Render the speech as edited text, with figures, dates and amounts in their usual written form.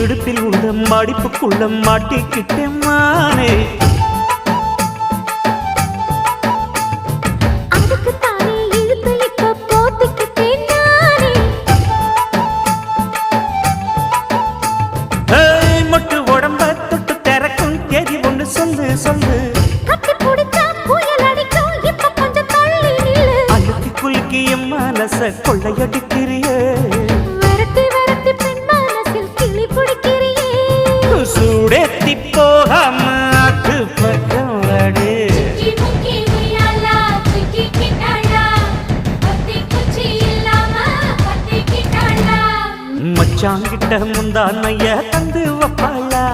இடுப்பில் உள்ள மடிப்புக்குள்ள மாட்டிக்கிட்டேன் மானே. மொட்டு உடம்ப தொட்டு திறக்கும் தேதி ஒன்று சொல்லு சொல்லு. அழுத்தி குலுக்கி என் மனச கொள்ளையடிக்கிறியே. சூடேத்தி போகாம ஆட்டு பக்கம் வாடு. மச்சாங்கிட்ட முந்தானைய தந்து வப்பாளா.